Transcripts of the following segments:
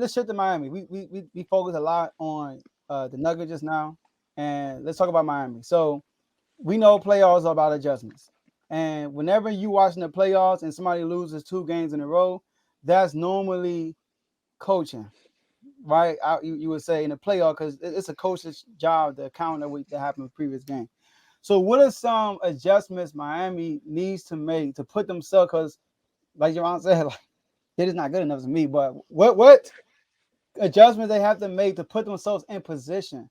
let's shift to Miami. We focus a lot on the Nuggets just now, and let's talk about Miami. So we know playoffs are about adjustments, and whenever you watching the playoffs and somebody loses 2 games in a row, that's normally coaching, right? You would say in the playoff because it's a coach's job to account that happened in the previous game. So what are some adjustments Miami needs to make to put themselves? Because like your aunt said, like, it is not good enough to me. But what adjustments they have to make to put themselves in position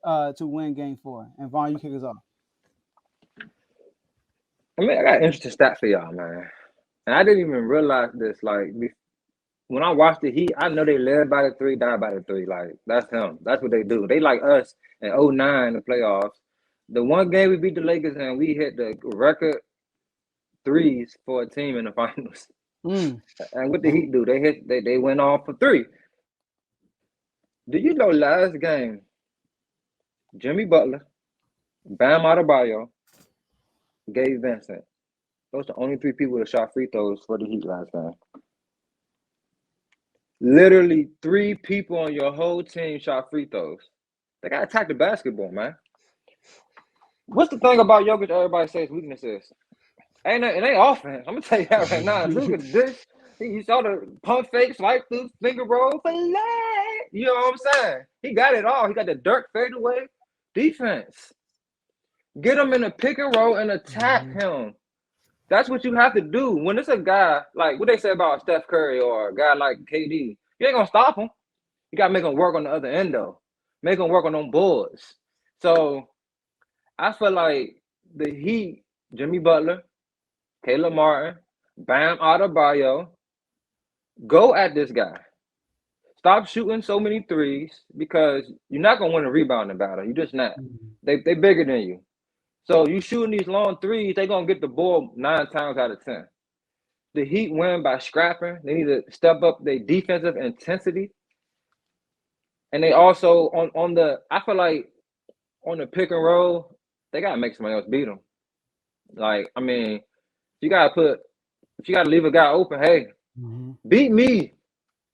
to win Game 4? And Vaughn, you kick us off. I mean, I got an interesting stat for y'all, man. And I didn't even realize this. Like, when I watched the Heat, I know they led by the three, died by the three. Like, that's him. That's what they do. They like us in '09, the playoffs. The one game we beat the Lakers and we hit the record threes for a team in the finals. Mm. And what the Heat do? They went off for three. Do you know last game, Jimmy Butler, Bam Adebayo, Gabe Vincent. Those are the only 3 people that shot free throws for the Heat last game. Literally 3 people on your whole team shot free throws. They gotta attack the basketball, man. What's the thing about Jokic everybody says weakness is? It ain't offense. I'm gonna tell you that right now. Look at this. You saw the pump fake, swipe through, finger roll, fillet. You know what I'm saying? He got it all. He got the dirt fadeaway defense. Get him in a pick and roll and attack him. That's what you have to do. When it's a guy, like what they say about Steph Curry or a guy like KD, you ain't going to stop him. You got to make him work on the other end, though. Make him work on them boards. So I feel like the Heat, Jimmy Butler, Caleb Martin, Bam Adebayo, go at this guy. Stop shooting so many threes because you're not going to win a rebounding battle. You're just not. They bigger than you. So you shooting these long threes, they're going to get the ball 9 times out of 10. The Heat win by scrapping. They need to step up their defensive intensity. And they also, I feel like on the pick and roll, they got to make somebody else beat them. Like, I mean, if you got to leave a guy open, hey, beat me.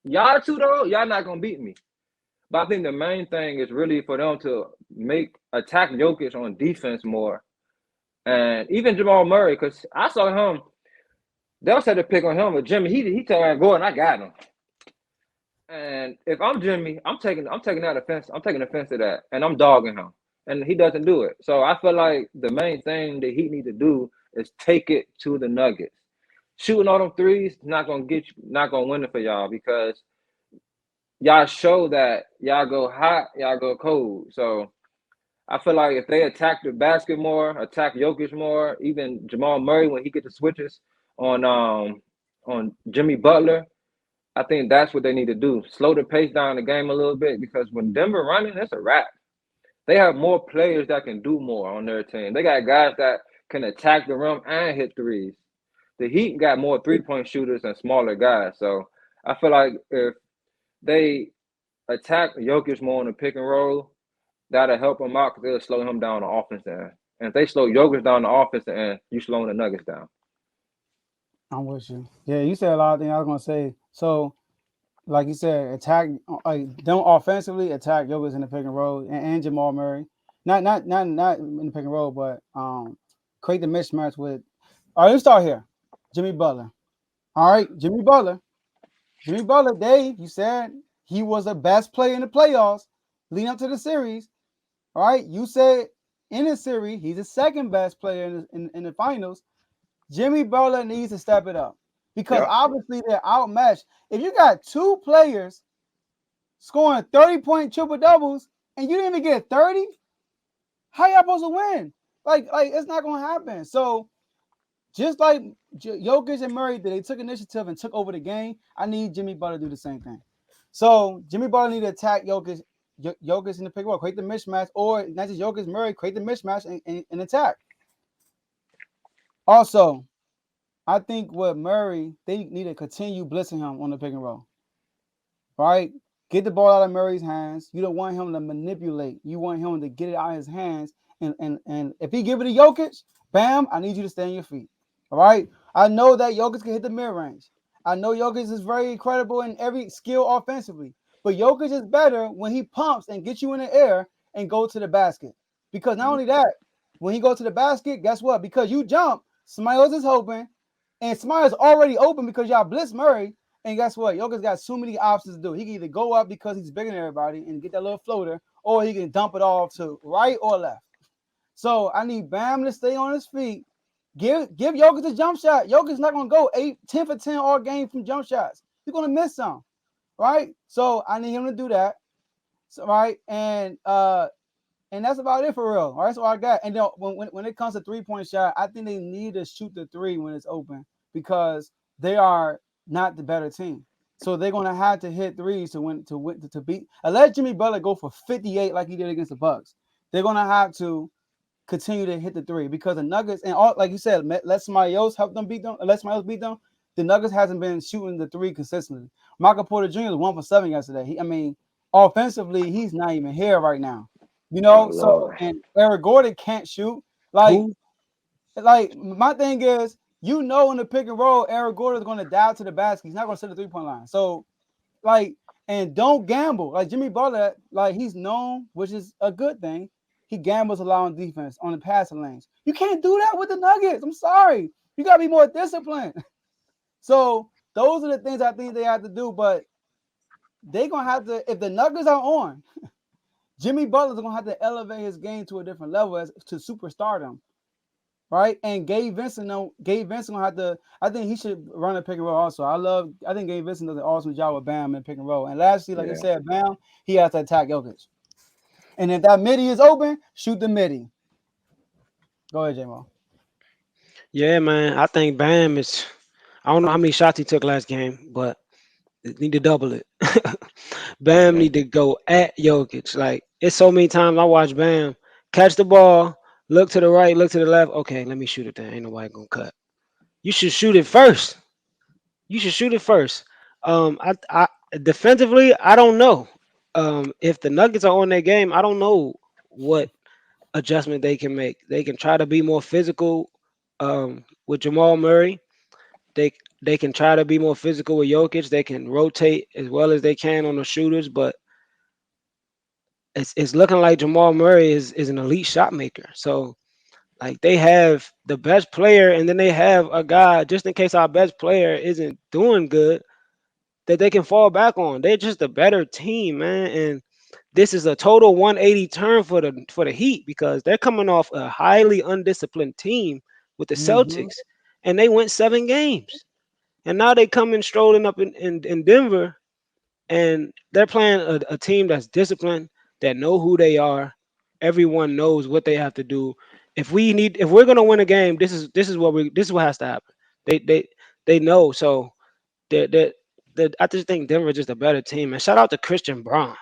Y'all two, though, y'all not going to beat me. But I think the main thing is really for them to attack Jokic on defense more. And even Jamal Murray, because I saw him, they'll set a pick on him, but Jimmy, he told me, go and I got him. And if I'm Jimmy, I'm taking that offense. I'm taking offense to that, and I'm dogging him. And he doesn't do it. So I feel like the main thing that he need to do is take it to the Nuggets. Shooting all them threes not gonna win it for y'all because y'all show that y'all go hot, y'all go cold. So I feel like if they attack the basket more, attack Jokic more, even Jamal Murray when he get the switches on Jimmy Butler, I think that's what they need to do. Slow the pace down the game a little bit because when Denver running, that's a wrap. They have more players that can do more on their team. They got guys that can attack the rim and hit threes. The Heat got more 3-point shooters and smaller guys. So I feel like if they attack Jokic more on the pick and roll, that'll help them out because it'll slow him down on the offensive end. And if they slow Jokic down the offensive end, you slowing the Nuggets down. I'm with you. Yeah, you said a lot of things I was gonna say. So, like you said, attack don't offensively attack Jokic in the pick and roll and Jamal Murray. Not in the pick and roll, but create the mismatch with. All right, let's start here. Jimmy Butler. All right, Jimmy Butler. Dave, you said he was the best player in the playoffs leading up to the series. All right, you said in the series he's the second best player in the finals. Jimmy Butler needs to step it up because obviously they're outmatched. If you got 2 players scoring 30-point triple doubles and you didn't even get 30, how y'all supposed to win? Like it's not gonna happen. So just like Jokic and Murray, they took initiative and took over the game. I need Jimmy Butler to do the same thing. So Jimmy Butler need to attack Jokic in the pick and roll, create the mismatch, or not just Jokic, Murray, create the mismatch and attack. Also, I think with Murray, they need to continue blitzing him on the pick and roll. Right? Get the ball out of Murray's hands. You don't want him to manipulate. You want him to get it out of his hands. And if he give it to Jokic, bam, I need you to stay on your feet. All right? I know that Jokic can hit the mid-range. I know Jokic is very incredible in every skill offensively, but Jokic is better when he pumps and gets you in the air and go to the basket. Because not Mhm. only that, when he go to the basket, guess what? Because you jump, somebody else is open, and somebody is already open because y'all blitz Murray. And guess what? Jokic got so many options to do. He can either go up because he's bigger than everybody and get that little floater, or he can dump it off to right or left. So I need Bam to stay on his feet. Give Jokic a jump shot. Jokic's not gonna go 10 for 10 all game from jump shots. He's gonna miss some, right? So I need him to do that. So, right, and that's about it for real. All right, that's all I got. And then when it comes to 3-point shot, I think they need to shoot the three when it's open because they are not the better team. So they're gonna have to hit threes to beat. Unless Jimmy Butler go for 58 like he did against the Bucks, they're gonna have to continue to hit the three because the Nuggets and all like you said, let somebody else help them beat them. Let somebody else beat them. The Nuggets hasn't been shooting the three consistently. Michael Porter Jr. was 1 for 7 yesterday. I mean, offensively, he's not even here right now. You Oh know, so Lord. and Eric Gordon can't shoot. Like, Who? like my thing is, you know, in the pick and roll, Eric Gordon is going to dive to the basket. He's not going to set the 3-point line. So like, and don't gamble. Like Jimmy Butler, like he's known, which is a good thing. He gambles a lot on defense on the passing lanes. You can't do that with the Nuggets. I'm sorry. You gotta be more disciplined. So those are the things I think they have to do. But they're gonna have to, if the Nuggets are on, Jimmy Butler's gonna have to elevate his game to a different level as to superstardom. Right? And Gabe Vincent gonna have to. I think he should run a pick and roll also. I think Gabe Vincent does an awesome job with Bam and pick and roll. And lastly, like you Yeah. said, Bam, he has to attack Jokic. And if that midi is open, shoot the midi. Go ahead, J-Mo. Yeah, man. I think Bam is. I don't know how many shots he took last game, but they need to double it. Bam Yeah. need to go at Jokic. Like it's so many times I watch Bam catch the ball, look to the right, look to the left. Okay, let me shoot it there. Ain't nobody gonna cut. You should shoot it first. You should shoot it first. I defensively, I don't know. If the Nuggets are on their game, I don't know what adjustment they can make. They can try to be more physical with Jamal Murray. They they can try to be more physical with Jokic. They can rotate as well as they can on the shooters, but it's looking like Jamal Murray is an elite shot maker. So like they have the best player, and then they have a guy just in case our best player isn't doing good that they can fall back on. They're just a better team, man. And this is a total 180 turn for the Heat because they're coming off a highly undisciplined team with the Mm-hmm. Celtics, and they went 7 games. And now they coming strolling up in Denver, and they're playing a team that's disciplined, that know who they are. Everyone knows what they have to do. If we're gonna win a game, this is what has to happen. They they they know. So they I just think Denver's just a better team. And shout out to Christian Braun.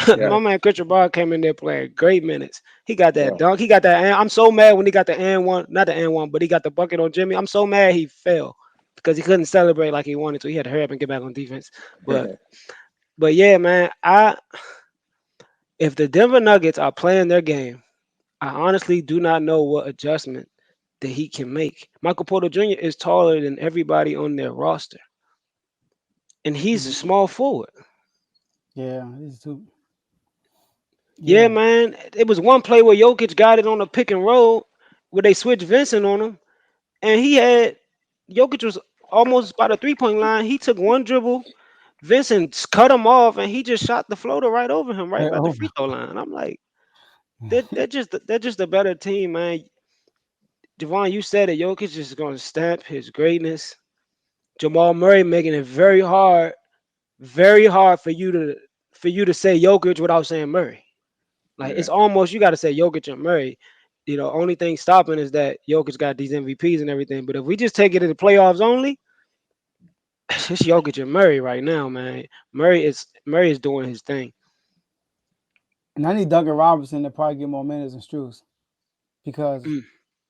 Yeah. My man Christian Braun came in there playing great minutes. He got that Yeah. dunk. He got that. I'm so mad when he got the and one, not the and one, but he got the bucket on Jimmy. I'm so mad he fell because he couldn't celebrate like he wanted to. He had to hurry up and get back on defense. But but yeah, man, I if the Denver Nuggets are playing their game, I honestly do not know what adjustment that he can make. Michael Porter Jr. is taller than everybody on their roster, and he's a small forward. Yeah, these two. Yeah, Yeah. man. It was one play where Jokic got it on a pick and roll where they switched Vincent on him, and he had Jokic was almost by the 3-point line. He took one dribble, Vincent cut him off, and he just shot the floater right over him, right Right by the over. free throw line. I'm like, they're just a better team, man. Javon, you said it. Jokic is going to stamp his greatness. Jamal Murray making it very hard for you to say Jokic without saying Murray. Like Yeah. it's almost you got to say Jokic and Murray. Only thing stopping is that Jokic got these MVPs and everything. But if we just take it to the playoffs only, it's Jokic and Murray right now, man. Murray is doing his thing. And I need Duncan Robinson to probably get more minutes than Struz because Mm.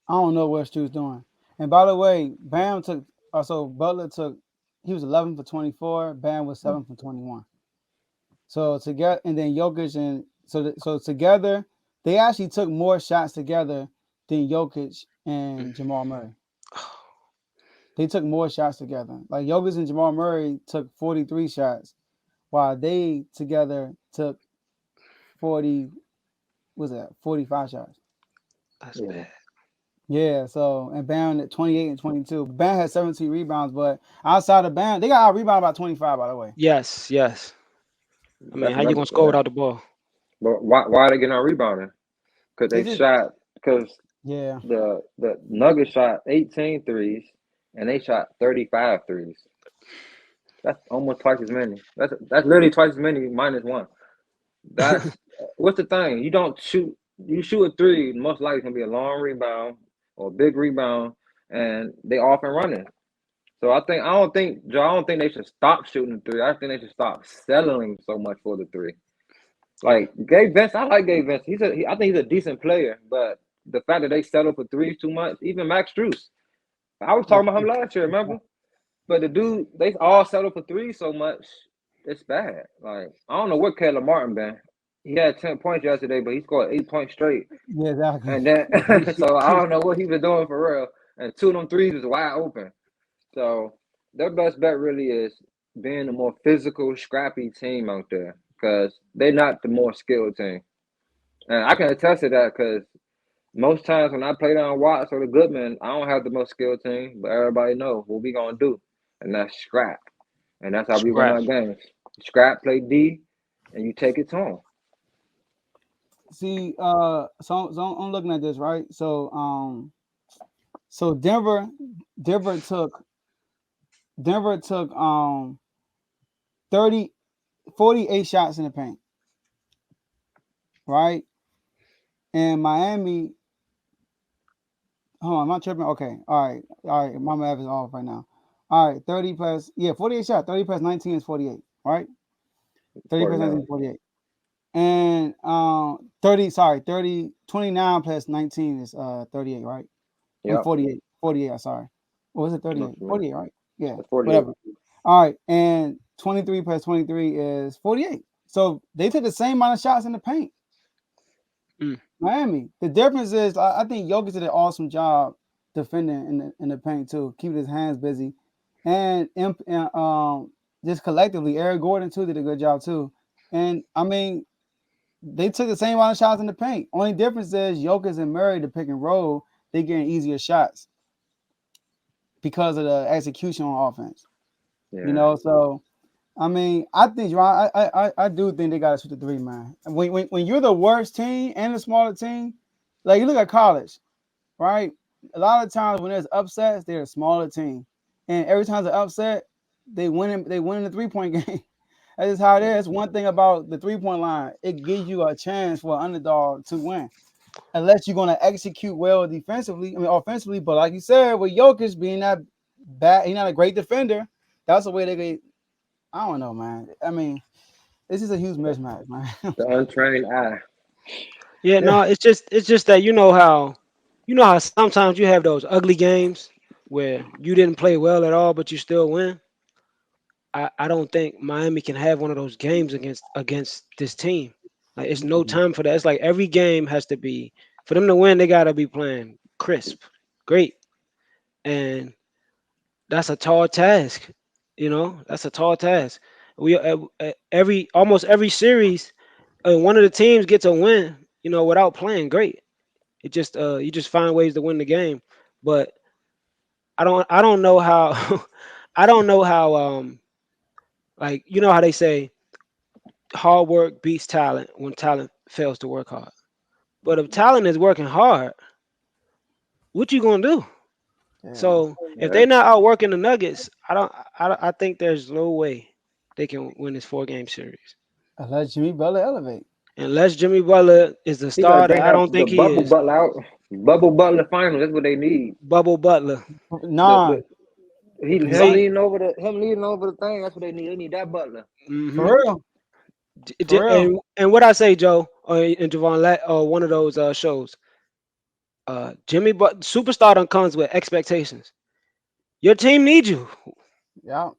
I don't know what Struz doing. And by the way, Bam took also Butler took he was 11 for 24. Bam was 7 for 21. So together, and then Jokic and so together, they actually took more shots together than Jokic Mm. and Jamal Murray. They took more shots together. Like Jokic and Jamal Murray took 43 shots, while they together took 40. Was that 45 shots? That's Yeah, bad. Yeah. So and Bam at 28 and 22. Bam had 17 rebounds, but outside of Bam, they got out rebounded by 25. By the way, Yes, yes. I mean, that's how you another gonna score thing. without the ball? But why are they getting on rebounding? Because they they just shot because yeah. the Nuggets shot 18 threes and they shot 35 threes. That's almost twice as many. That's literally twice as many minus one. That's what's the thing. You don't shoot. You shoot a three. Most likely it's gonna be a long rebound or a big rebound, and they off and running. So I don't think they should stop shooting the three. I think they should stop settling so much for the three. Yeah, Like Gabe Vince, I like Gabe Vince. I think he's a decent player, but the fact that they settle for threes too much, even Max Strus, I was Yeah. talking about him last year, remember? But the dude, they all settle for threes so much, it's bad. Like I don't know what Caleb Martin been. He had 10 points yesterday, but he scored 8 points straight. Yeah, exactly. And then, so I don't know what he was doing for real. And two of them threes was wide open. So their best bet really is being a more physical, scrappy team out there because they're not the more skilled team. And I can attest to that because most times when I play down Watts or the Goodman, I don't have the most skilled team, but everybody know what we gonna do, and that's scrap, and that's how we win scrap. our games. Scrap, play D, and you take it to them. See, so I'm looking at this right. So Denver took Denver took 30 48 shots in the paint, right? And Miami, hold on, I'm not tripping. Okay, all right. My math is off right now. All right, 30 plus, yeah, 48 shots. 30 plus 19 is 48, right? 30 plus 19 49. is 48. And 30, sorry, 30, 29 plus 19 is 38, right? I'm Yep. 48. 48, I'm sorry. What was it, I know 38? what you mean. 48, right? Yeah, That's 48. whatever. All right, and 23 plus 23 is 48. So they took the same amount of shots in the paint. Mm, Miami. The difference is I think Jokic did an awesome job defending in the paint too, keeping his hands busy, and just collectively, Eric Gordon too did a good job too. And I mean, they took the same amount of shots in the paint. Only difference is Jokic and Murray the pick and roll, they getting easier shots because of the execution on offense. You Yeah. know, so I mean, I think Ron, I do think they got to shoot the three, man. When you're the worst team and the smaller team, like you look at college, right? A lot of times when there's upsets, they're a smaller team, and every time they're upset, they win in the 3 point game. That's just how it is. One thing about the 3 point line, it gives you a chance for an underdog to win, unless you're going to execute well defensively. I mean, offensively, but like you said, with Jokic being that bad, he's not a great defender. That's the way they get. I don't know, man. I mean, this is a huge mismatch, man. The untrained eye. yeah, Yeah. no, it's just that you know how sometimes you have those ugly games where you didn't play well at all, but you still win. I don't think Miami can have one of those games against this team. Like it's no time for that. It's like every game has to be for them to win. They gotta be playing crisp, great, and that's a tall task. That's a tall task. We every almost every series, one of the teams gets a win. Without playing great. It just you just find ways to win the game. But I don't know how I don't know how like how they say hard work beats talent when talent fails to work hard. But if talent is working hard, what you gonna do? Yeah. So if Yeah. they're not outworking the Nuggets, I think there's no way they can win this 4 game series. Let Jimmy Butler elevate. Unless Jimmy Butler is the He better star that bring I that don't the think he bubble is. butler out. Bubble butler final. That's what they need. Bubble Butler. The Nah, If you him Buck, see, leaning over the thing. That's what they need. They need that butler. hmm for real, for real. and what I say, Joe, and Javon, one of those shows, Jimmy but superstar done comes with expectations. Your team needs you. Yeah,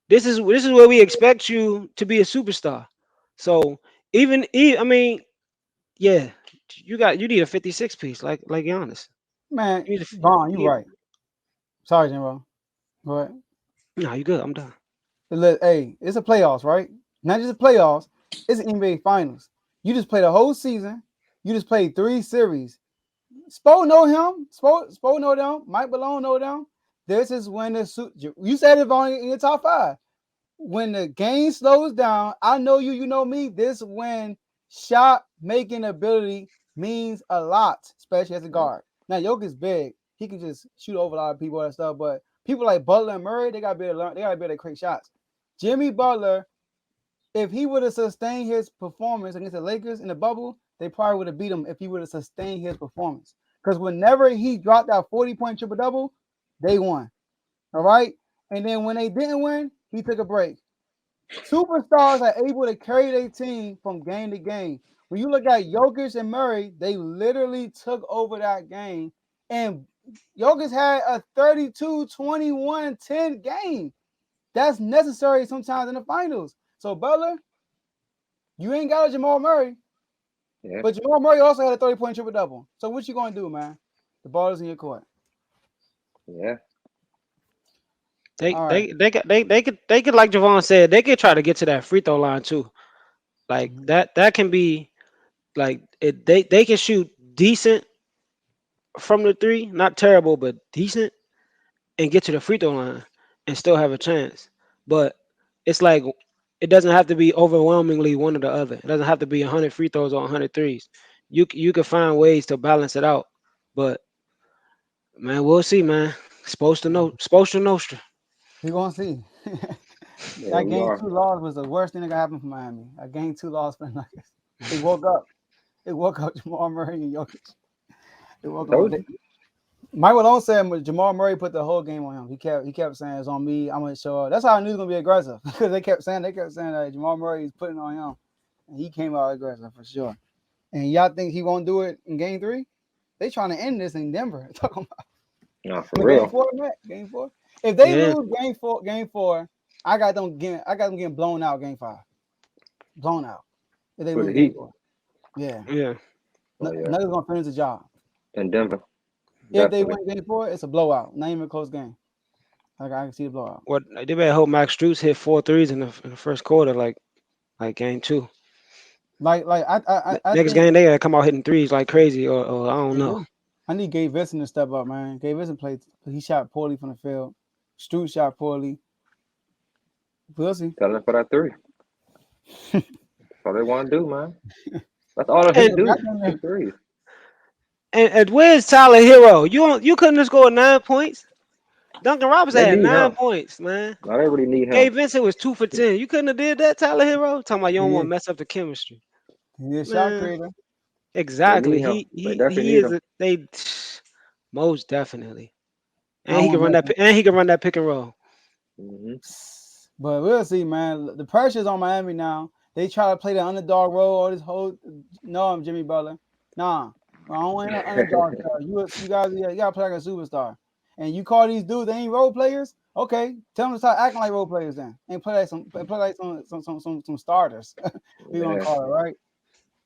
This is where we expect you to be a superstar. So I mean, yeah, you need a 56 piece like Giannis. man, You need Vaughn, you you need right. Sorry, Jimbo. But No, you good. I'm done. hey, it's a playoffs, right? Not just a playoffs. It's an NBA Finals. You just played a whole season. You just played 3 series. Spo know him. Spo know them. Mike Malone know them. This is when you said it only in your top 5. When the game slows down, I know you, you know me. This when shot making ability means a lot, especially as a Yeah. guard. Now Jokic's big; he can just shoot over a lot of people and stuff. But people like Butler and Murray, they got to be able to learn. They got to be able to create shots. Jimmy Butler, if he would have sustained his performance against the Lakers in the bubble, they probably would have beat him if he would have sustained his performance. Because whenever he dropped that 40-point triple double, they won. All right. And then when they didn't win, he took a break. Superstars are able to carry their team from game to game. When you look at Jokic and Murray, they literally took over that game. And Jokic had a 32-21-10 game. That's necessary sometimes in the finals. So, Butler, you ain't got a Jamal Murray, Yeah. but Jamal Murray also had a 30-point triple double. So, what you going to do, man? The ball is in your court. Yeah. They All right. they they could they could like Javon said, they could try to get to that free throw line too. Like Mhm. that can be like it. They can shoot decent from the three, not terrible, but decent, and get to the free throw line and still have a chance. But it's like it doesn't have to be overwhelmingly one or the other. It doesn't have to be 100 free throws or 100 threes. You can find ways to balance it out. But man, we'll see, man. Supposed to Nostra. We going to see. Yeah, That we game are. 2 loss was the worst thing that could happen for Miami. A game 2 loss for the Nuggets. They woke up. It woke up Jamal Murray and Jokic. It woke them up. Told you. Mike Malone said Jamal Murray put the whole game on him. He kept saying it's on me. I'm gonna show up. That's how I knew he was gonna be aggressive because they kept saying that Jamal Murray is putting on him, and he came out aggressive for sure. And y'all think he won't do it in Game 3? They trying to end this in Denver. Talking about No, for but Game real. 4, Matt. Game 4. If they Yeah, lose Game 4, I got them getting blown out Game 5. Blown out. If they For the lose Game Heat. 4, yeah. yeah. Oh yeah. Nuggets gonna finish the job. In Denver. If they Definitely. win Game 4, it's a blowout. Not even a close game. Like I can see the blowout. What they better hope Max Strus hit 4 threes in the first quarter, like game two. Like I Next think game they gotta come out hitting threes like crazy, or I don't they know. do. I need Gabe Vincent to step up, man. Gabe Vincent played. He shot poorly from the field. Stu shot poorly. We'll see. Tell them for that 3. That's all they want to do, man. That's all the And Heat But do. back in Shoot there, threes. and where's Tyler Hero? You couldn't have scored 9 points. Duncan Robinson They had need nine him. points, man. Now they really need him. Gabe Vincent was 2 for 10. You couldn't have did that, Tyler Hero. Talking about you don't he want is to mess up the chemistry, he is shot man. creator. They Exactly. need him. He They he definitely he need is him. a they most definitely. I And don't he want can to run mess that him. and he can run that pick and roll. Hmm. But we'll see, man. The pressure's on Miami now. They try to play the underdog role all this whole. No, I'm Jimmy Butler. Nah, I don't want an underdog. You guys, you gotta play like a superstar. And you call these dudes they ain't role players. Okay, tell them to start acting like role players then, and play like some starters. We gonna Yeah. call it right.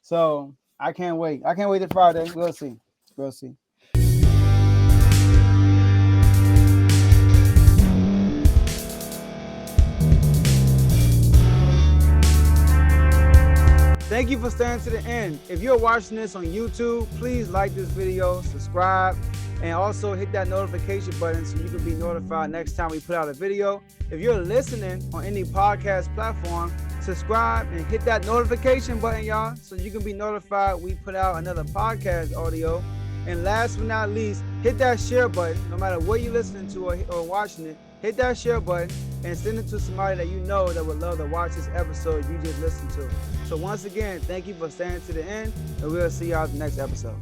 So I can't wait. I can't wait till Friday. We'll see. We'll see. Thank you for staying to the end. If you're watching this on YouTube, please like this video, subscribe, and also hit that notification button so you can be notified next time we put out a video. If you're listening on any podcast platform, subscribe and hit that notification button, y'all, so you can be notified we put out another podcast audio. And last but not least, hit that share button, no matter what you're listening to or watching it. Hit that share button and send it to somebody that you know that would love to watch this episode you just listened to. So once again, thank you for staying to the end, and we'll see y'all at the next episode.